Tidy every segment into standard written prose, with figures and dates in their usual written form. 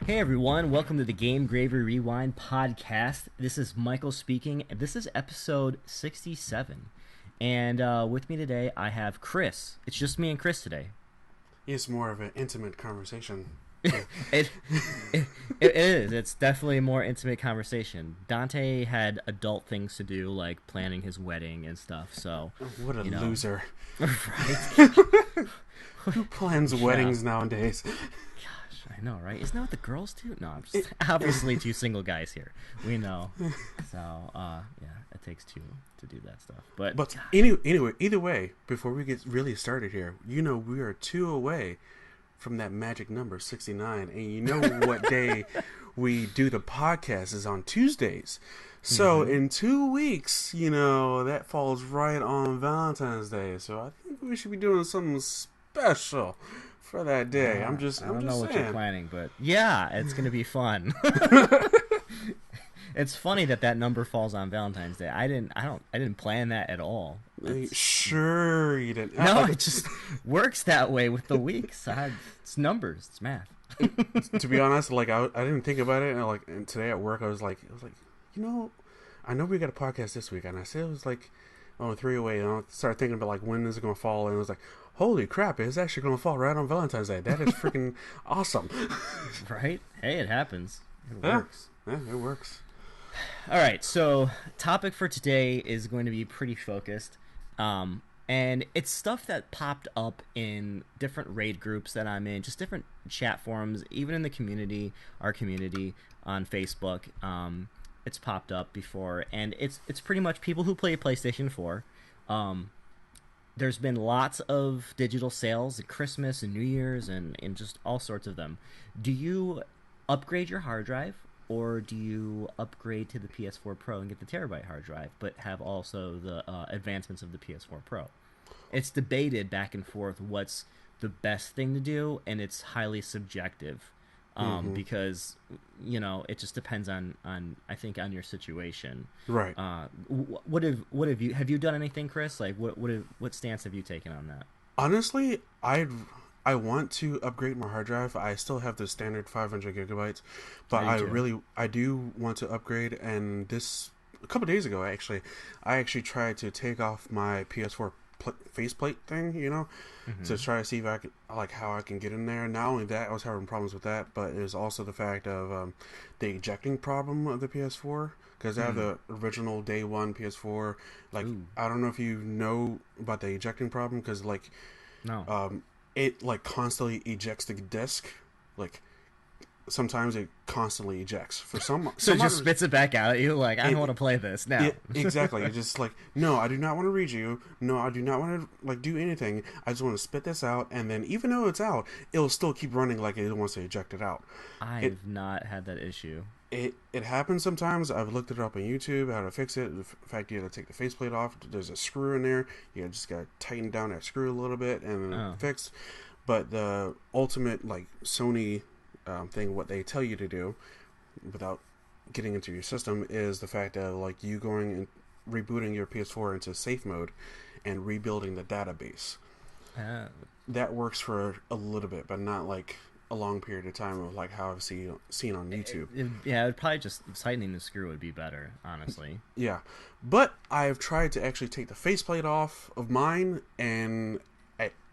Hey everyone, welcome to the GameGravy Rewind podcast. This is Michael speaking, and this is episode 67. And with me today, I have Chris. It's just me and Chris today. It's more of an intimate conversation. it, it is. It's definitely a more intimate conversation. Dante had adult things to do, like planning his wedding and stuff, so... What a loser. Right? Who plans weddings nowadays? I know, right? Isn't that what the girls do? No, I'm just obviously two single guys here. We know. So, yeah, it takes two to do that stuff. But anyway, either way, before we get really started here, we are two away from that magic number 69, and you know what day we do the podcast is on Tuesdays. So in 2 weeks, that falls right on Valentine's Day. So I think we should be doing something special for that day. I don't know what you're planning, but yeah, it's gonna be fun. It's funny that number falls on Valentine's Day. I didn't plan that at all. Sure you didn't. No, it just works that way with the weeks. It's numbers, it's math. To be honest, I didn't think about it, and today at work I was like, I know we got a podcast this week, and I said it was like, 3 away, and I started thinking about when is it gonna fall, and I was like, holy crap, it's actually going to fall right on Valentine's Day. That is freaking awesome. Right? Hey, it happens. It works. Yeah, it works. All right, so topic for today is going to be pretty focused. And it's stuff that popped up in different raid groups that I'm in, just different chat forums, even in the community, our community on Facebook. It's popped up before, and it's pretty much people who play PlayStation 4. There's been lots of digital sales at Christmas and New Year's and just all sorts of them. Do you upgrade your hard drive, or do you upgrade to the PS4 Pro and get the terabyte hard drive, but have also the advancements of the PS4 Pro? It's debated back and forth what's the best thing to do, and it's highly subjective. Because it just depends on I think on your situation. Right. What have you done anything, Chris? Like what stance have you taken on that? Honestly, I want to upgrade my hard drive. I still have the standard 500 gigabytes, but I do want to upgrade. And a couple days ago, I actually tried to take off my PS4 faceplate thing, to try to see if I can, how I can get in there. Not only that, I was having problems with that, but there's also the fact of the ejecting problem of the PS4, because I have the original day one PS4. I don't know if you know about the ejecting problem, because no, it constantly ejects the disc. Sometimes it constantly ejects for some. So it just spits it back out at you. I don't want to play this now. Exactly. It's just no, I do not want to read you. No, I do not want to do anything. I just want to spit this out, and then even though it's out, it'll still keep running like it wants to eject it out. I've not had that issue. It happens sometimes. I've looked it up on YouTube how to fix it. In fact, you have to take the faceplate off. There's a screw in there. You just got to tighten down that screw a little bit and then fix. But the ultimate Sony thing, what they tell you to do without getting into your system, is the fact that you going and rebooting your PS4 into safe mode and rebuilding the database. That works for a little bit, but not a long period of time of how I've seen on YouTube. It'd probably just tightening the screw would be better, honestly. Yeah, but I've tried to actually take the faceplate off of mine, and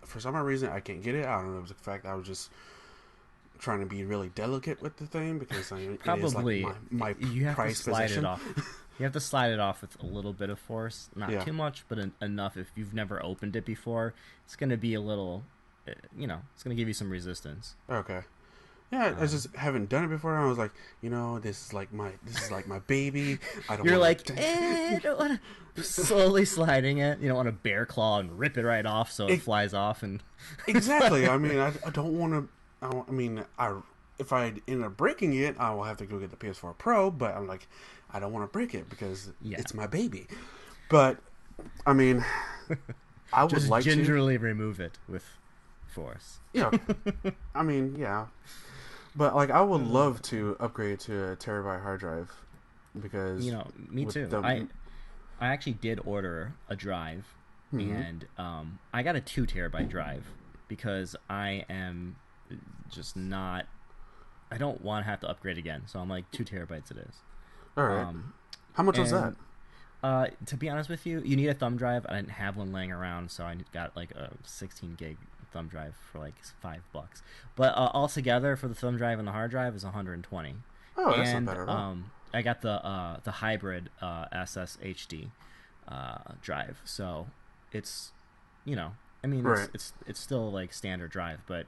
for some reason I can't get it. I don't know if it was the fact I was just trying to be really delicate with the thing, because probably it is my you have price to slide position. It off. You have to slide it off with a little bit of force, not too much, but enough. If you've never opened it before, it's going to be a little, it's going to give you some resistance. Okay. Yeah, I just haven't done it before. And I was like, this is like my baby. I don't. You're I don't want to. Slowly sliding it. You don't want to bear claw and rip it right off so it flies off and. Exactly. I mean, I don't want to. If I end up breaking it, I will have to go get the PS4 Pro. But I'm like, I don't want to break it because it's my baby. But I mean, I would just like to gingerly remove it with force. Yeah, I mean, yeah. But I would love to upgrade to a terabyte hard drive, because me too. I actually did order a drive, and I got a 2 terabyte drive because I am just not I don't want to have to upgrade again. So I'm like 2 terabytes it is. All right. How much was that? To be honest with you, you need a thumb drive. I didn't have one laying around, so I got like a 16 gig thumb drive for like $5. But altogether for the thumb drive and the hard drive is 120. Oh, that's not bad at all. I got the hybrid SSHD drive, so it's I mean Right. it's still like standard drive, but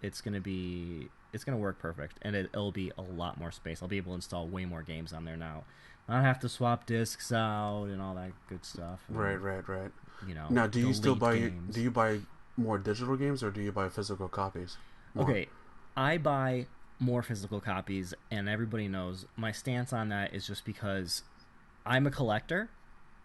it's gonna work perfect, and it'll be a lot more space. I'll be able to install way more games on there now. I don't have to swap discs out and all that good stuff. Right. Now, do you still buy? Games. Do you buy more digital games or do you buy physical copies? More? Okay, I buy more physical copies, and everybody knows my stance on that is just because I'm a collector.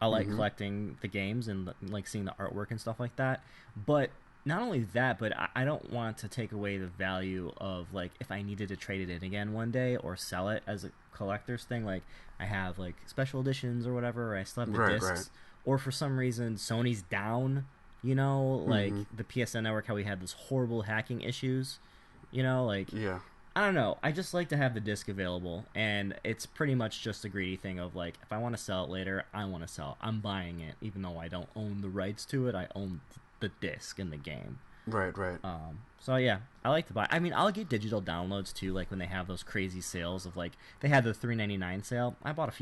I like collecting the games and like seeing the artwork and stuff like that. But not only that, but I don't want to take away the value of like if I needed to trade it in again one day or sell it as a collector's thing. Like I have like special editions or whatever, or I still have the discs, or for some reason Sony's down. Like the PSN network, how we had those horrible hacking issues. Like yeah. I don't know. I just like to have the disc available, and it's pretty much just a greedy thing of like, if I want to sell it later, I want to sell it. I'm buying it, even though I don't own the rights to it. I own the disc in the game. Right. So yeah, I like to buy. I mean, I'll get digital downloads too, like when they have those crazy sales of like they had the $3.99 sale. I bought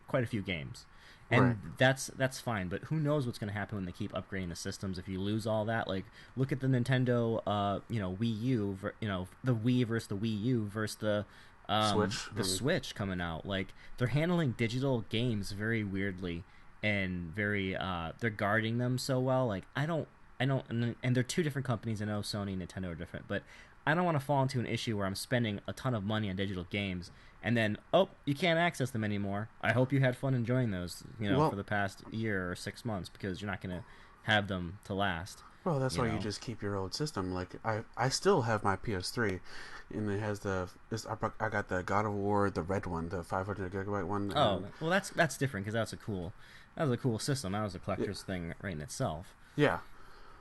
quite a few games. And that's fine, but who knows what's going to happen when they keep upgrading the systems if you lose all that. Like, look at the Nintendo, Wii U, the Wii versus the Wii U versus the Switch coming out. Like, they're handling digital games very weirdly and very, they're guarding them so well. Like, I don't, and they're two different companies. I know Sony and Nintendo are different, but I don't want to fall into an issue where I'm spending a ton of money on digital games and then, you can't access them anymore. I hope you had fun enjoying those, for the past year or 6 months, because you're not going to have them to last. Well, that's why you just keep your old system. Like, I still have my PS3, and it has I got the God of War, the red one, the 500 gigabyte one. Oh, well, that's different, because that was a cool system. That was a collector's thing right in itself. Yeah.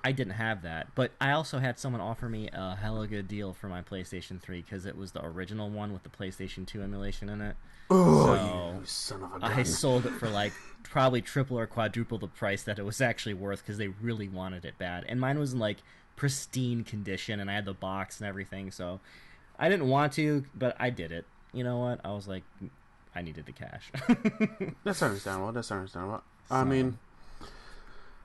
I didn't have that, but I also had someone offer me a hella good deal for my PlayStation 3 because it was the original one with the PlayStation 2 emulation in it. Oh, you son of a gun. I sold it for like probably triple or quadruple the price that it was actually worth because they really wanted it bad. And mine was in like pristine condition, and I had the box and everything, so I didn't want to, but I did it. You know what? I was like, I needed the cash. That's understandable. I mean...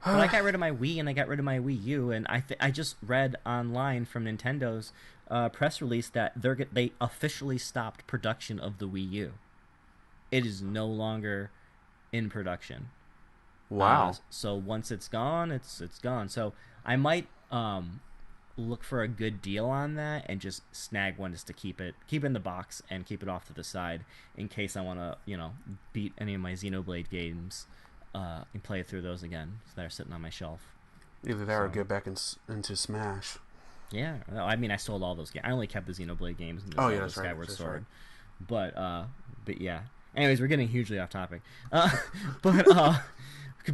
But I got rid of my Wii and I got rid of my Wii U, and I just read online from Nintendo's press release that they officially stopped production of the Wii U. It is no longer in production. Wow. So once it's gone, it's gone. So I might look for a good deal on that and just snag one just to keep it in the box and keep it off to the side in case I want to beat any of my Xenoblade games. And play through those again. So they're sitting on my shelf. Either that or get back into Smash. Yeah, I mean, I sold all those games. I only kept the Xenoblade games and that's Skyward right. Sword. But yeah. Anyways, we're getting hugely off topic. But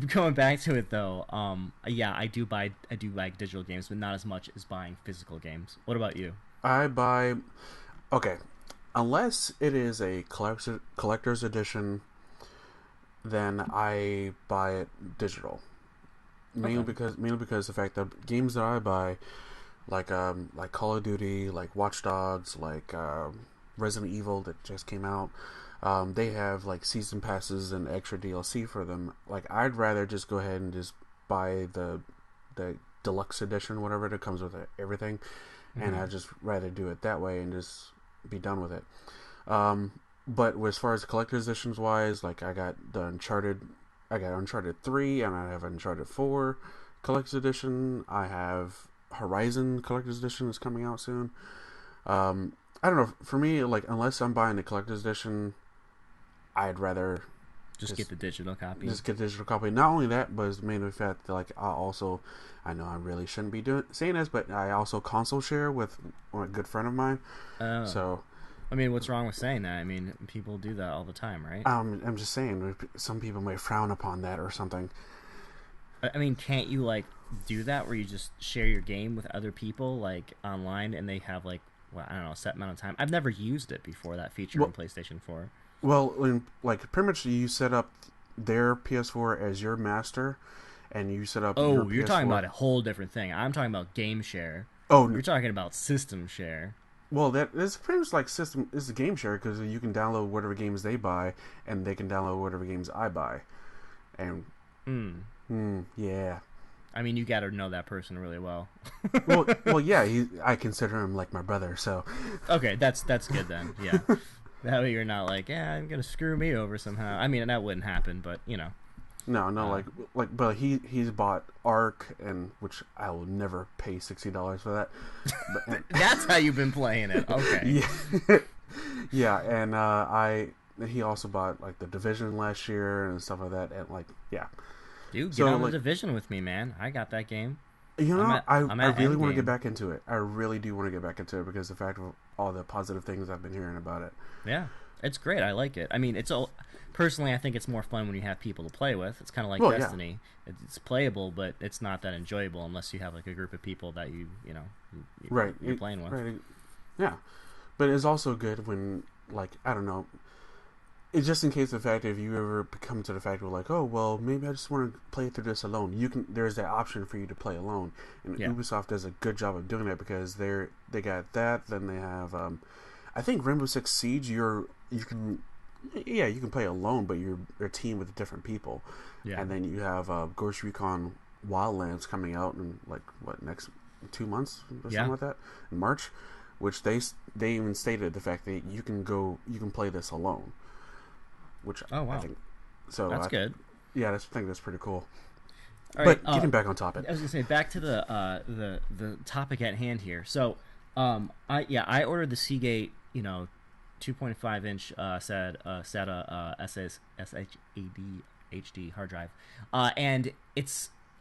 going back to it though, yeah, I do like digital games, but not as much as buying physical games. What about you? I buy. Okay, unless it is a collector's edition, then I buy it digital. Mainly because the fact that games that I buy, like Call of Duty, like Watch Dogs, like Resident Evil that just came out, they have like season passes and extra DLC for them. Like, I'd rather just go ahead and just buy the deluxe edition, whatever that comes with everything, and I'd just rather do it that way and just be done with it. But as far as collector's editions wise, like I got Uncharted 3, and I have Uncharted 4 collector's edition. I have Horizon collector's edition that's coming out soon. I don't know. For me, like, unless I'm buying the collector's edition, I'd rather just get the digital copy. Just get the digital copy. Not only that, but it's mainly the fact that, like, I know I really shouldn't be saying this, but I also console share with a good friend of mine. Oh. So. I mean, what's wrong with saying that? I mean, people do that all the time, right? I'm just saying, some people may frown upon that or something. I mean, can't you, like, do that where you just share your game with other people, like, online, and they have, like, well, I don't know, a set amount of time. I've never used it before, that feature Well, on PlayStation 4. like pretty much you set up their PS4 as your master, and you set up your Oh, you're talking PS4. about a whole different thing. I'm talking about game share. Oh, You're talking about system share. well, that is pretty much like system. It's a game share because you can download whatever games they buy, and they can download whatever games I buy, and yeah. I mean, you got to know that person really well. Yeah. I consider him like my brother. So, Okay, that's good then. Yeah, that way you're not like, yeah, I'm gonna screw me over somehow. I mean, that wouldn't happen, but you know. no, but he's bought Ark, and which I will never pay $60 for that. But, That's how you've been playing it. Okay. yeah, yeah, and he also bought like the Division last year and stuff like that, and like yeah. Dude, get on the Division with me, man. I got that game. You know, I really want to Endgame. get back into it. I really do want to get back into it because the fact of all the positive things I've been hearing about it. Yeah, it's great. I like it. I mean, personally, I think it's more fun when you have people to play with. It's kind of like Destiny. Yeah. It's playable, but it's not that enjoyable unless you have like a group of people that you're playing with. Right. Yeah, but it's also good when, like, I don't know. It's just in case of the fact if you ever come to the fact where like, oh well, maybe I just want to play through this alone. There's that option for you to play alone, and Ubisoft does a good job of doing that because they got that. Then they have, I think Rainbow Six Siege. You can play alone, but you're a team with different people. Yeah. And then you have Ghost Recon Wildlands coming out in like next 2 months or something like that in March, which they even stated the fact that you can play this alone. Which I think so. That's good. Yeah, I think that's pretty cool. All right, getting back on topic. I was gonna say back to the topic at hand here. So, I ordered the Seagate 2.5 inch SATA SHAD HD hard drive, and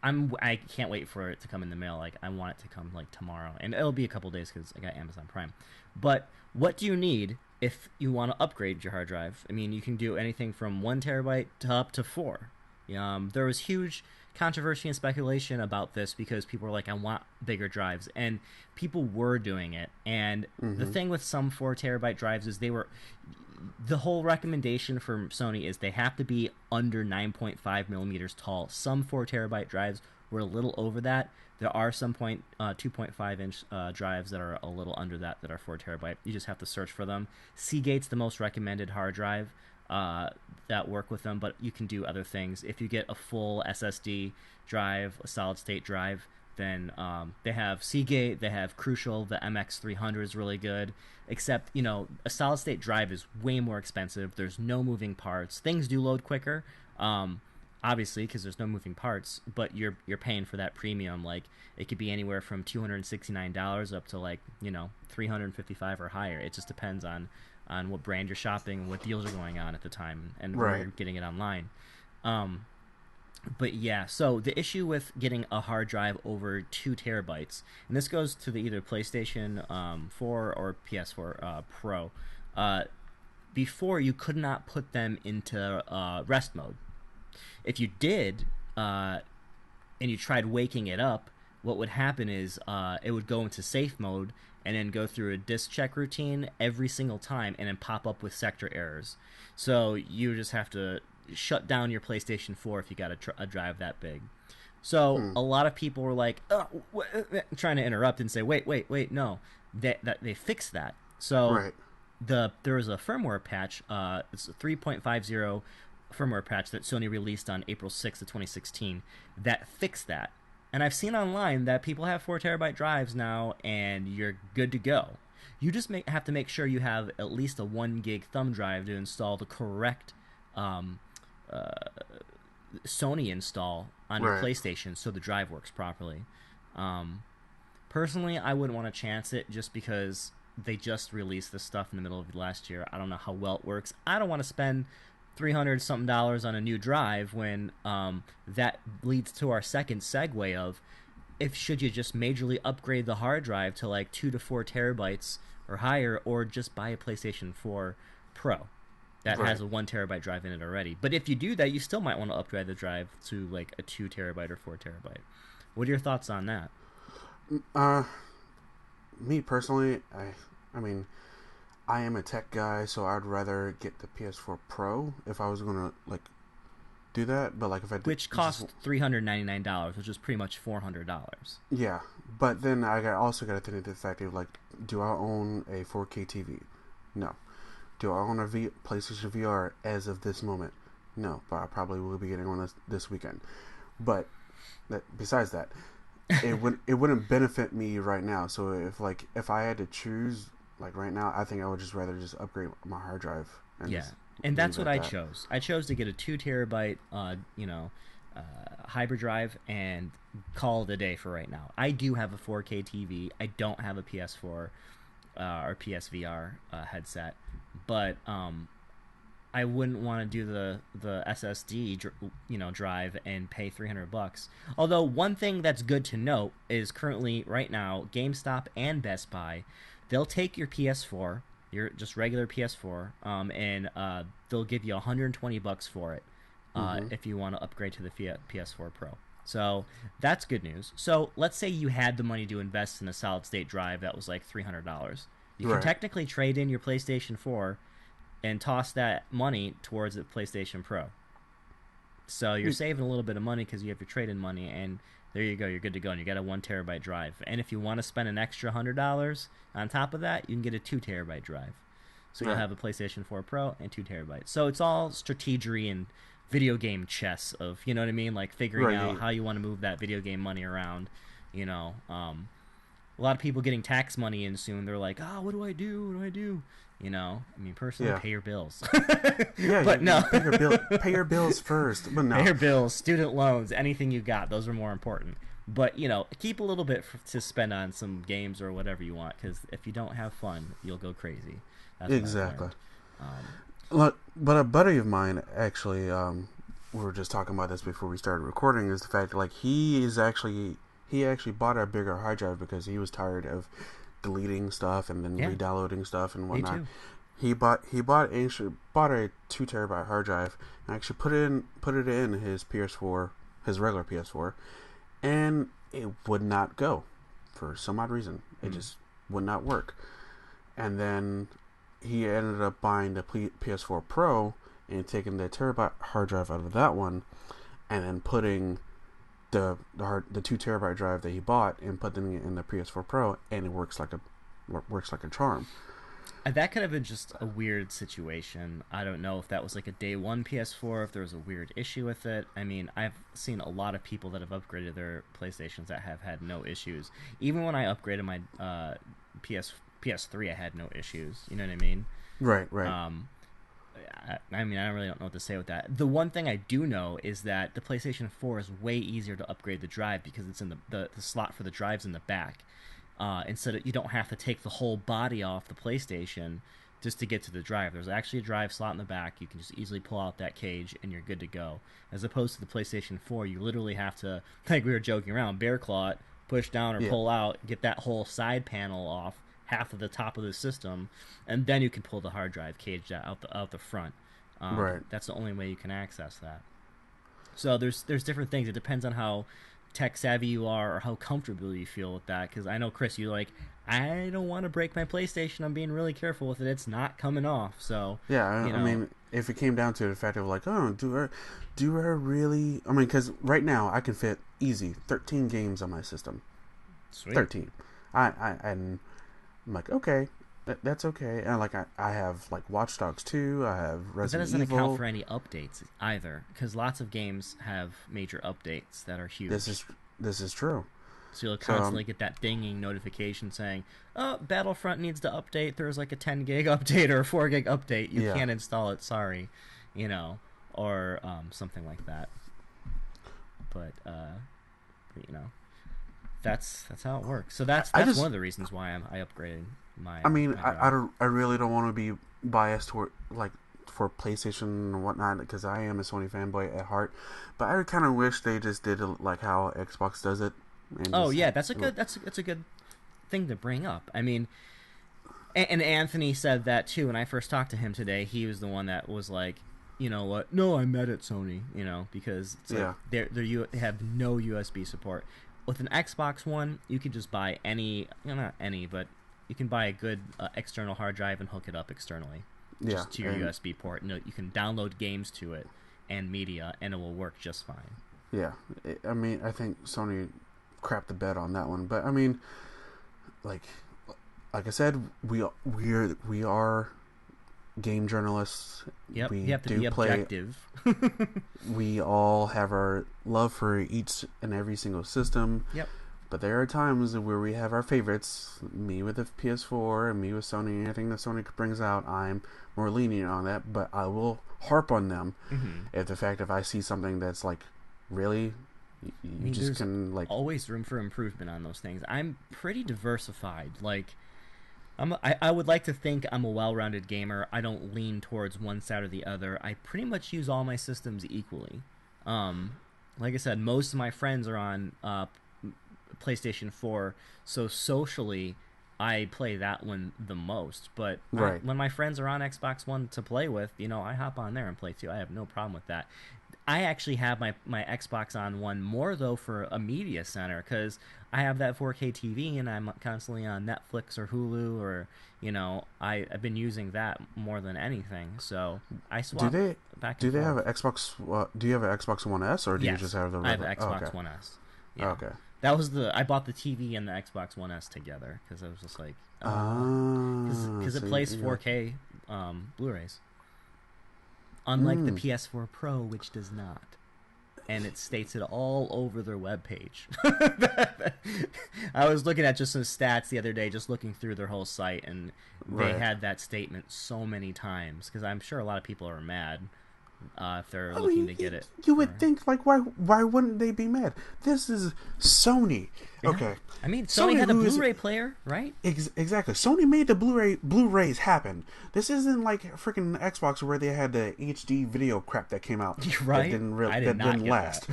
I can't wait for it to come in the mail. Like I want it to come like tomorrow, and it'll be a couple days because I got Amazon Prime. But what do you need if you want to upgrade your hard drive? I mean, you can do anything from 1 terabyte to up to 4. There was huge controversy and speculation about this because people were like, I want bigger drives, and people were doing it. And the thing with some 4 terabyte drives is the whole recommendation from Sony is they have to be under 9.5 millimeters tall. Some 4 terabyte drives were a little over that. There are some 2.5 inch drives that are a little under that are 4 terabyte. You just have to search for them. Seagate's the most recommended hard drive that work with them, but you can do other things. If you get a full SSD drive, a solid state drive, then they have Seagate, they have Crucial, the MX300 is really good, except, a solid state drive is way more expensive. There's no moving parts. Things do load quicker, obviously, because there's no moving parts, but you're paying for that premium. Like, it could be anywhere from $269 up to like, $355 or higher. It just depends on what brand you're shopping and what deals are going on at the time and where you're getting it online. But yeah, so the issue with getting a hard drive over 2 terabytes, and this goes to the either PlayStation 4 or PS4 Pro, before you could not put them into rest mode. If you did, and you tried waking it up, what would happen is it would go into safe mode and then go through a disk check routine every single time and then pop up with sector errors. So you just have to shut down your PlayStation 4 if you got a drive that big. So a lot of people were like, trying to interrupt and say, wait, no. They fixed that. So there was a firmware patch. It's a 3.50 firmware patch that Sony released on April 6th of 2016 that fixed that. And I've seen online that people have 4 terabyte drives now, and you're good to go. You just have to make sure you have at least a 1 gig thumb drive to install the correct Sony install on your PlayStation so the drive works properly. Personally, I wouldn't want to chance it just because they just released this stuff in the middle of last year. I don't know how well it works. I don't want to spend $300-something on a new drive when that leads to our second segue of should you just majorly upgrade the hard drive to like 2 to 4 terabytes or higher, or just buy a PlayStation 4 Pro that has a 1 terabyte drive in it already. But if you do that, you still might want to upgrade the drive to like a 2 terabyte or 4 terabyte. What are your thoughts on that? Me personally, I mean, I am a tech guy, so I'd rather get the PS4 Pro if I was gonna like do that. But like if I did, which cost $399, which is pretty much $400. yeah. But then also got to think of the fact of like, do I own a 4K TV? No. Do I own a PlayStation VR as of this moment? No, but I probably will be getting one this weekend. But besides that, it wouldn't benefit me right now. So if I had to choose like right now, I think I would just rather just upgrade my hard drive. And that's what I chose. I chose to get a 2 terabyte, hybrid drive and call it a day for right now. I do have a 4K TV. I don't have a PS4 or PSVR headset, but I wouldn't want to do the SSD drive and pay $300. Although one thing that's good to note is currently right now GameStop and Best Buy, they'll take your PS4, your just regular PS4, and they'll give you $120 for it if you want to upgrade to the PS4 Pro. So that's good news. So let's say you had the money to invest in a solid state drive that was like $300. You can technically trade in your PlayStation 4 and toss that money towards the PlayStation Pro. So you're saving a little bit of money because you have your trade-in money, and there you go, you're good to go, and you got a 1 terabyte drive. And if you want to spend an extra $100 on top of that, you can get a 2 terabyte drive. So you'll have a PlayStation 4 Pro and 2 terabytes. So it's all strategery and video game chess of, you know what I mean, like figuring out how you want to move that video game money around. A lot of people getting tax money in soon. They're like, what do I do? I mean, personally, pay your bills. But no. Pay your bills first. But no. Pay your bills, student loans, anything you got. Those are more important. But, keep a little bit to spend on some games or whatever you want, because if you don't have fun, you'll go crazy. That's exactly. Look, but a buddy of mine, actually, we were just talking about this before we started recording, is the fact that, like, he actually bought a bigger hard drive because he was tired of deleting stuff and then re-downloading stuff and whatnot. Me too. He bought a 2 terabyte hard drive and actually put it in his PS4, his regular PS4, and it would not go for some odd reason. It just would not work. And then he ended up buying the PS4 Pro and taking the terabyte hard drive out of that one, and then putting the 2 terabyte drive that he bought and putting it in the PS4 Pro, and it works like a charm. That could have been just a weird situation. I don't know if that was like a day one PS4, if there was a weird issue with it. I mean, I've seen a lot of people that have upgraded their PlayStations that have had no issues. Even when I upgraded my PS3, I had no issues. You know what I mean? Right. I mean, I really don't know what to say with that. The one thing I do know is that the PlayStation 4 is way easier to upgrade the drive because it's in the slot for the drive's in the back. Instead of, you don't have to take the whole body off the PlayStation just to get to the drive. There's actually a drive slot in the back. You can just easily pull out that cage and you're good to go. As opposed to the PlayStation 4, you literally have to, like we were joking around, bear claw it, push down or pull out, get that whole side panel off, half of the top of the system, and then you can pull the hard drive cage out the front. That's the only way you can access that. So there's different things. It depends on how tech savvy you are or how comfortable you feel with that. Because I know, Chris, you're like, I don't want to break my PlayStation. I'm being really careful with it. It's not coming off. So I mean, if it came down to the fact of like, do I really? I mean, because right now I can fit easy 13 games on my system. Sweet. 13. I'm like, okay, that's okay. And like I have like Watch Dogs 2. I have Resident Evil. But that doesn't account for any updates either, because lots of games have major updates that are huge. This is true. So you'll constantly get that dinging notification saying, "Oh, Battlefront needs to update. There's like a 10 gig update or a 4 gig update. You can't install it. Sorry," or something like that. But that's how it works. So that's one of the reasons why I upgraded my. I mean, I really don't want to be biased toward like for PlayStation and whatnot because I am a Sony fanboy at heart, but I kind of wish they just did it like how Xbox does it. That's a good thing to bring up. I mean, and Anthony said that too. When I first talked to him today, he was the one that was like, you know what? No, I'm mad at Sony. Because it's like they have no USB support. With an Xbox One, you could just buy any, not any, but you can buy a good external hard drive and hook it up externally, just to your USB port. You can download games to it and media, and it will work just fine. Yeah, I mean, I think Sony crapped the bed on that one, but I mean, like I said, we are game journalists. Yep, we you have to do be play, objective. We all have our love for each and every single system. Yep. But there are times where we have our favorites. Me with the PS4 and me with Sony. Anything that Sony brings out, I'm more lenient on that. But I will harp on them if I see something that's like, really, you just can like. Always room for improvement on those things. I'm pretty diversified. Like, I would like to think I'm a well-rounded gamer. I don't lean towards one side or the other. I pretty much use all my systems equally. Like I said, most of my friends are on PlayStation 4, so socially I play that one the most. But when my friends are on Xbox One to play with, I hop on there and play too. I have no problem with that. I actually have my Xbox on one more, though, for a media center, because I have that 4K TV and I'm constantly on Netflix or Hulu, or, I've been using that more than anything. So I swap back and forth. Have an Xbox? Do you have an Xbox One S, or do you just have the? I have an Xbox One S. Yeah. Okay. That was I bought the TV and the Xbox One S together because I was just like, because it plays 4K Blu-rays. Unlike the PS4 Pro, which does not. And it states it all over their webpage. I was looking at just some stats the other day, just looking through their whole site, and they had that statement so many times, because I'm sure a lot of people are mad if they're looking to get it. You would think, like, why wouldn't they be mad? This is Sony. Yeah. Okay. I mean, Sony had a Blu-ray player, right? Exactly. Sony made the Blu-rays happen. This isn't like freaking Xbox where they had the HD video crap that came out. Right? That didn't last.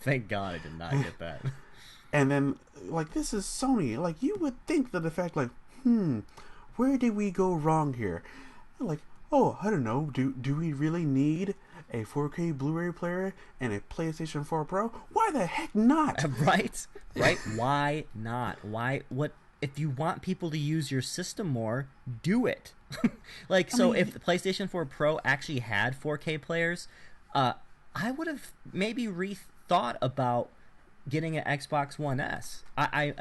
Thank God I did not get that. And then, like, this is Sony. Like, you would think that the fact, like, where did we go wrong here? Like, oh, I don't know. Do we really need a 4K Blu-ray player and a PlayStation 4 Pro? Why the heck not? Right? Why not? What? If you want people to use your system more, do it. If the PlayStation 4 Pro actually had 4K players, I would have maybe rethought about getting an Xbox One S. I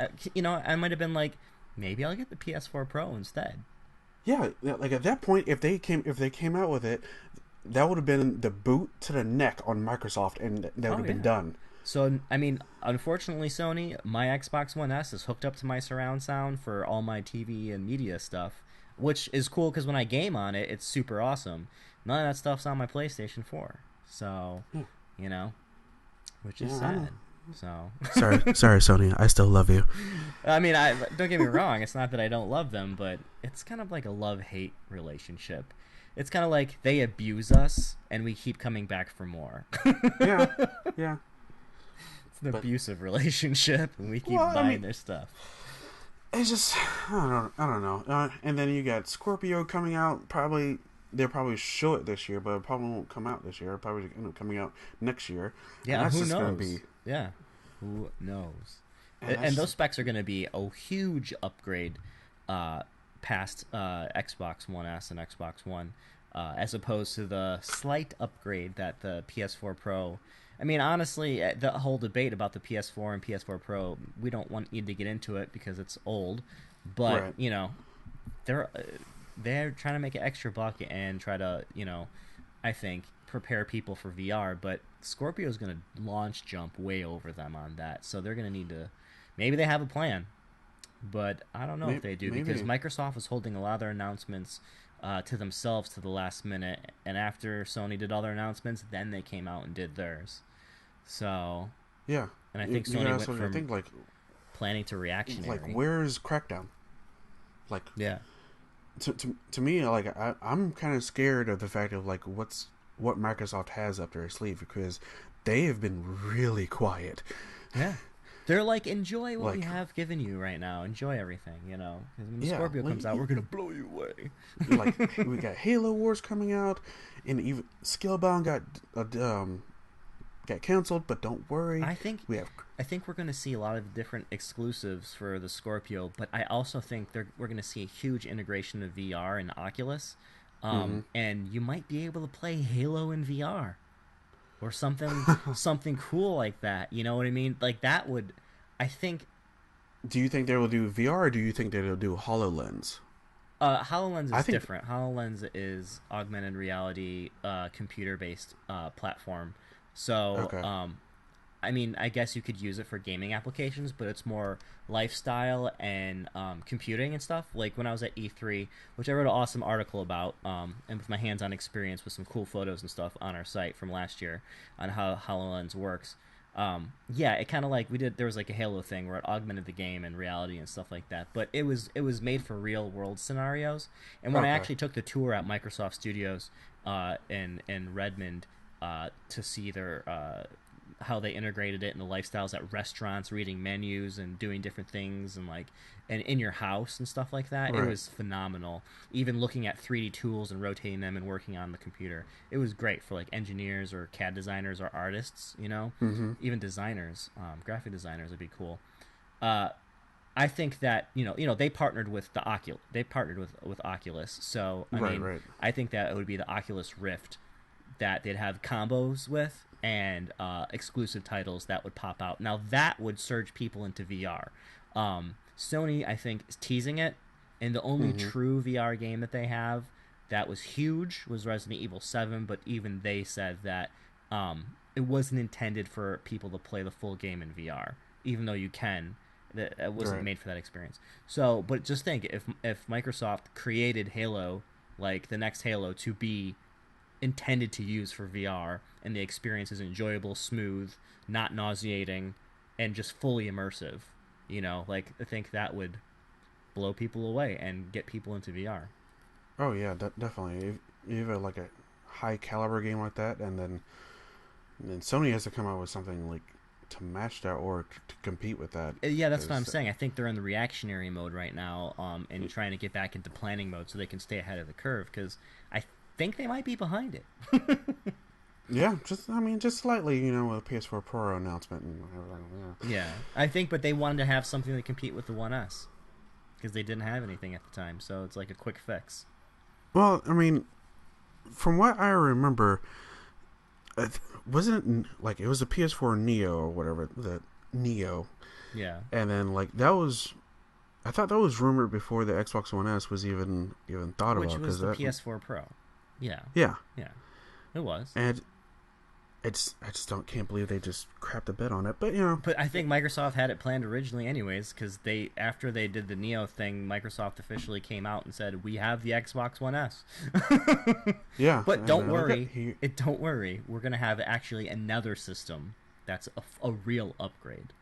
might have been like, maybe I'll get the PS4 Pro instead. Yeah, like at that point, if they came out with it, that would have been the boot to the neck on Microsoft, and that would have been done. So, I mean, unfortunately, Sony, my Xbox One S is hooked up to my surround sound for all my TV and media stuff, which is cool because when I game on it, it's super awesome. None of that stuff's on my PlayStation 4, so which is sad. So sorry, Sony. I still love you. I mean, don't get me wrong. It's not that I don't love them, but it's kind of like a love-hate relationship. It's kind of like they abuse us, and we keep coming back for more. Yeah. It's an abusive relationship, and we keep buying their stuff. It's just I don't know. And then you got Scorpio coming out. They'll probably show it this year, but it probably won't come out this year. It'll probably end up coming out next year. Yeah, who knows? Yeah, who knows? And those specs are going to be a huge upgrade past Xbox One S and Xbox One, as opposed to the slight upgrade that the PS4 Pro. I mean, honestly, the whole debate about the PS4 and PS4 Pro, we don't need to get into it because it's old. But they're trying to make an extra buck and try to, I think, prepare people for VR. But Scorpio is going to launch jump way over them on that. So they're going to need to... Maybe they have a plan. But I don't know if they do. Because Microsoft was holding a lot of their announcements to themselves to the last minute. And after Sony did all their announcements, then they came out and did theirs. So... Yeah. And I think Sony went from planning to reactionary. Like, where's Crackdown? Like... Yeah. To me, like, I'm kind of scared of the fact of like what Microsoft has up their sleeve, because they have been really quiet. Yeah, they're like, enjoy what we have given you right now. Enjoy everything, Because when Scorpio comes out, we're gonna blow you away. Like, we got Halo Wars coming out, and even Scalebound got got canceled, but don't worry. I think we're going to see a lot of different exclusives for the Scorpio, but I also think we're going to see a huge integration of VR and Oculus, and you might be able to play Halo in VR or something cool like that. You know what I mean? Like that would, I think. Do you think they will do VR, or do you think they'll do HoloLens? HoloLens is different. HoloLens is augmented reality, computer-based platform. So, Okay. I mean, I guess you could use it for gaming applications, but it's more lifestyle and computing and stuff. Like when I was at E3, which I wrote an awesome article about, and with my hands-on experience with some cool photos and stuff on our site from last year on how HoloLens works. Yeah, it kind of like there was like a Halo thing where it augmented the game and reality and stuff like that, but it was made for real world scenarios. And when I actually took the tour at Microsoft Studios in Redmond to see their how they integrated it in the lifestyles at restaurants, reading menus and doing different things, and in your house and stuff like that. Right. It was phenomenal. Even looking at 3D tools and rotating them and working on the computer, it was great for like engineers or CAD designers or artists. You know, even designers, graphic designers would be cool. I think that you know they partnered with the Oculus. They partnered with Oculus, so I mean, I think that it would be the Oculus Rift that they'd have combos with and exclusive titles that would pop out. Now that would surge people into VR. Sony, I think, is teasing it, and the only true VR game that they have that was huge was Resident Evil 7, but even they said that it wasn't intended for people to play the full game in VR, even though you can. It wasn't made for that experience. So, but just think, if Microsoft created Halo, like the next Halo, to be intended to use for VR, and the experience is enjoyable, smooth, not nauseating, and just fully immersive. You know, like I think that would blow people away and get people into VR. Oh yeah, definitely. You have like a high caliber game like that, and then Sony has to come out with something like to match that or to compete with that. Yeah, that's what I'm saying. I think they're in the reactionary mode right now, and trying to get back into planning mode so they can stay ahead of the curve, because I think they might be behind it. Yeah, just slightly, you know, with a PS4 Pro announcement and everything. Yeah, I think, but they wanted to have something to compete with the One S because they didn't have anything at the time, so it's like a quick fix. Well, I mean, from what I remember, wasn't it like it was a PS4 Neo or whatever, the Neo? Yeah. And then like that was, I thought that was rumored before the Xbox One S was even thought about. Which was the PS4 Pro. Yeah. Yeah. Yeah. It was. And I just can't believe they just crapped a bit on it, but you know. But I think Microsoft had it planned originally, anyways, because after they did the Neo thing, Microsoft officially came out and said, "We have the Xbox One S." Yeah, but don't worry, don't worry. We're gonna have actually another system that's a real upgrade.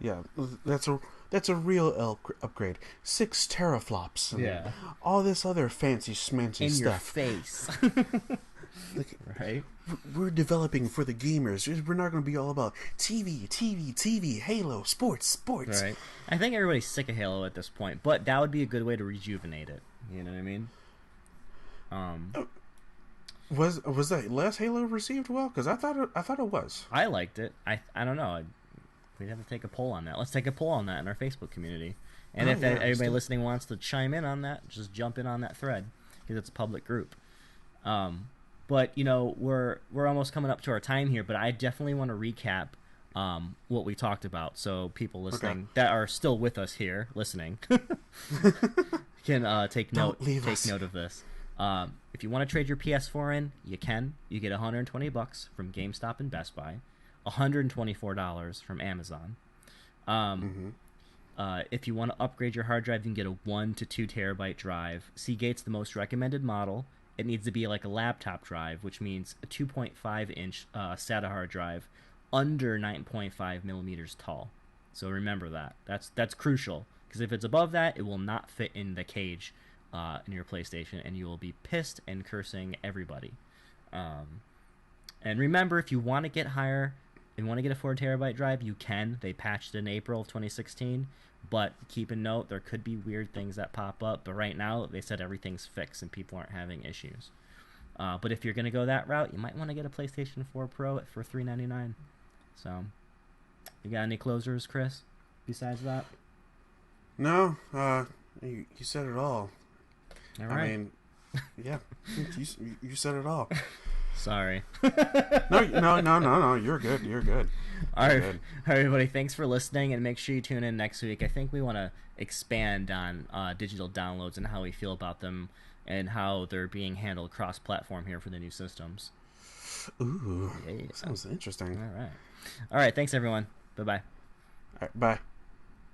Yeah, that's a real upgrade. 6 teraflops. Yeah, all this other fancy schmancy stuff in your face. Like, right? We're developing for the gamers. We're not going to be all about TV, Halo, sports. Right. I think everybody's sick of Halo at this point, but that would be a good way to rejuvenate it. You know what I mean? Was that last Halo received well? Because I thought it was. I liked it. I don't know. We'd have to take a poll on that. Let's take a poll on that in our Facebook community. And if anybody listening wants to chime in on that, just jump in on that thread because it's a public group. But you know, we're almost coming up to our time here, but I definitely want to recap what we talked about, so people listening that are still with us here listening can take note of this. If you want to trade your PS4 in, you can. You get $120 from GameStop and Best Buy, $124 from Amazon. If you want to upgrade your hard drive, you can get a 1 to 2 terabyte drive. Seagate's the most recommended model. It needs to be like a laptop drive, which means a 2.5-inch SATA hard drive under 9.5 millimeters tall. So remember that. That's crucial, because if it's above that, it will not fit in the cage in your PlayStation, and you will be pissed and cursing everybody. And remember, if you want to get higher, and want to get a 4 terabyte drive, you can. They patched in April of 2016. But keep in note, there could be weird things that pop up. But right now, they said everything's fixed and people aren't having issues. But if you're gonna go that route, you might want to get a PlayStation 4 Pro for $399. So, you got any closers, Chris? Besides that? No. You said it all. All right. I mean, yeah, you said it all. Sorry. No. You're good. You're good. All right, everybody. Thanks for listening, and make sure you tune in next week. I think we want to expand on digital downloads and how we feel about them, and how they're being handled cross-platform here for the new systems. Ooh, sounds interesting. All right. Thanks, everyone. Bye-bye. All right, bye.